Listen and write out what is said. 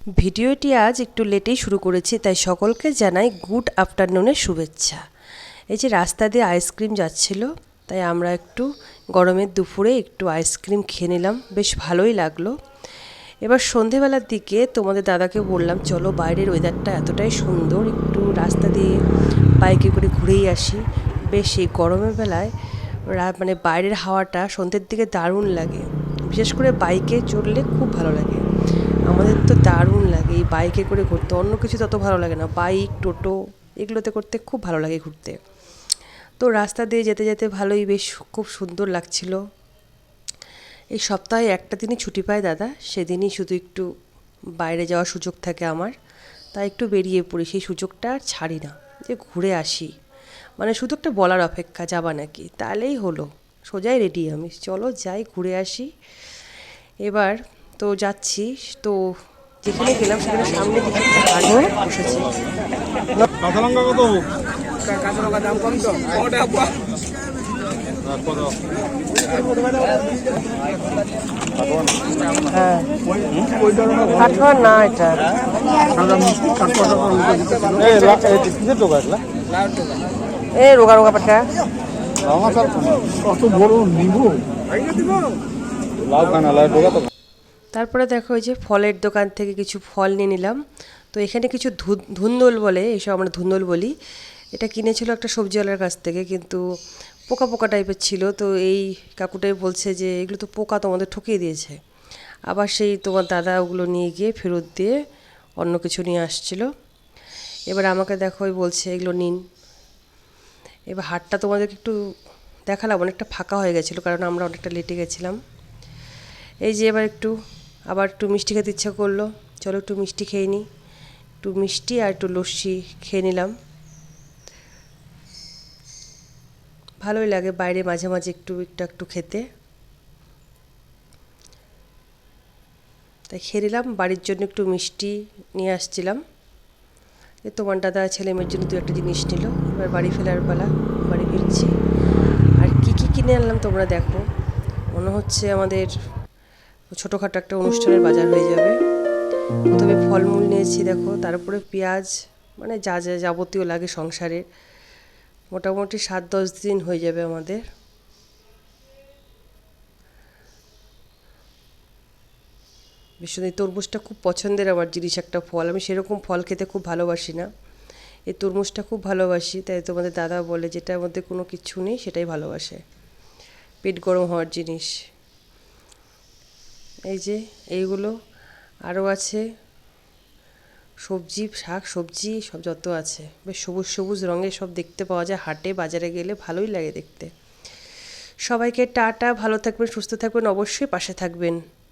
ভিডিওটি আজ একটু লেটেই শুরু করেছি, তাই সকলকে জানাই গুড আফটারনুনের শুভেচ্ছা। এই যে রাস্তা দিয়ে আইসক্রিম যাচ্ছিল, তাই আমরা একটু গরমের দুপুরে একটু আইসক্রিম খেয়ে নিলাম, বেশ ভালোই লাগলো। এবার সন্ধেবেলার দিকে তোমাদের দাদাকে বললাম চলো বাইরের ওয়েদারটা এতটাই সুন্দর, একটু রাস্তা দিয়ে বাইকে করে ঘুরেই আসি। বেশ এই গরমের বেলায় মানে বাইরের হাওয়াটা সন্ধ্যের দিকে দারুণ লাগে, বিশেষ করে বাইকে চড়লে খুব ভালো লাগে। আমাদের তো দারুণ লাগে এই বাইকে করে ঘুরতে, অন্য কিছু তত ভালো লাগে না। বাইক, টোটো এগুলোতে করতে খুব ভালো লাগে ঘুরতে। তো রাস্তা দিয়ে যেতে যেতে ভালোই বেশ খুব সুন্দর লাগছিল। এই সপ্তাহে একটা দিনই ছুটি পায় দাদা, সেদিনই শুধু একটু বাইরে যাওয়ার সুযোগ থাকে আমার, তাই একটু বেরিয়ে পড়ি। সেই সুযোগটা আর ছাড়ি না যে ঘুরে আসি, মানে শুধু একটা বলার অপেক্ষা যাবা নাকি, তাহলেই হলো। সোজাই রেডি আমি, চলো যাই ঘুরে আসি। এবার তো যাচ্ছি, তো যেখানে গেলাম সেখানে সামনে দিকে একটা হাট বসেছে। কাঁচা লঙ্কা কত? কাঁচা লঙ্কা দাম কম তো হ্যাঁ, কাঠোয়া না এটা এ রোগা রোগা পাটকা। কত বড় নিবো? লাউ খানা লাউ ঢোকা তো। তারপরে দেখো ওই যে ফলের দোকান থেকে কিছু ফল নিয়ে নিলাম। তো এখানে কিছু ধুন্দল বলে, এসব আমরা ধুন্দল বলি। এটা কিনেছিল একটা সবজিওয়ালার কাছ থেকে, কিন্তু পোকা পোকা টাইপের ছিল। তো এই কাকুটাই বলছে যে এগুলো তো পোকা, তোমাদের ঠকিয়ে দিয়েছে। আবার সেই তোমার দাদা ওগুলো নিয়ে গিয়ে ফেরত দিয়ে অন্য কিছু নিয়ে আসছিল। এবার আমাকে দেখো ওই বলছে এগুলো নিন। এবার হাটটা তোমাদেরকে একটু দেখালাম, অনেকটা ফাঁকা হয়ে গেছিলো কারণ আমরা অনেকটা লেটে গেছিলাম। এই যে এবার আবার একটু মিষ্টি খেতে ইচ্ছা করলো, চলো একটু মিষ্টি খেয়ে নিই। একটু মিষ্টি আর একটু লস্যি খেয়ে নিলাম। ভালোই লাগে বাইরে মাঝে মাঝে একটু খেতে। তাই খেয়ে নিলাম। বাড়ির জন্য একটু মিষ্টি নিয়ে আসছিলাম, তোমার দাদা ছেলে মেয়ের জন্য দু একটা জিনিস নিল। এবার বাড়ি ফেরার পালা, বাড়ি ফিরছি। আর কি কি কিনে আনলাম তোমরা দেখো, মনে হচ্ছে আমাদের ছোটোখাটো একটা অনুষ্ঠানের বাজার হয়ে যাবে। প্রথমে ফলমূল নিয়েছি দেখো, তারপরে পেঁয়াজ, মানে যা যা যাবতীয় লাগে সংসারে, মোটামুটি 7-10 দিন হয়ে যাবে আমাদের। ভীষণ এই তরমুজটা খুব পছন্দের আমার জিনিস, একটা ফল। আমি সেরকম ফল খেতে খুব ভালোবাসি না, এই তরমুজটা খুব ভালোবাসি। তাই তোমাদের দাদা বলে যেটার মধ্যে কোনো কিছু নেই সেটাই ভালোবাসে, পেট গরম হওয়ার জিনিস। এই যে এইগুলো আরও আছে, সবজি, শাক সবজি সব যত আছে, বেশ সবুজ সবুজ রঙের সব দেখতে পাওয়া যায় হাটে বাজারে গেলে, ভালোই লাগে দেখতে। সবাইকে টাটা, ভালো থাকবেন, সুস্থ থাকবেন, অবশ্যই পাশে থাকবেন।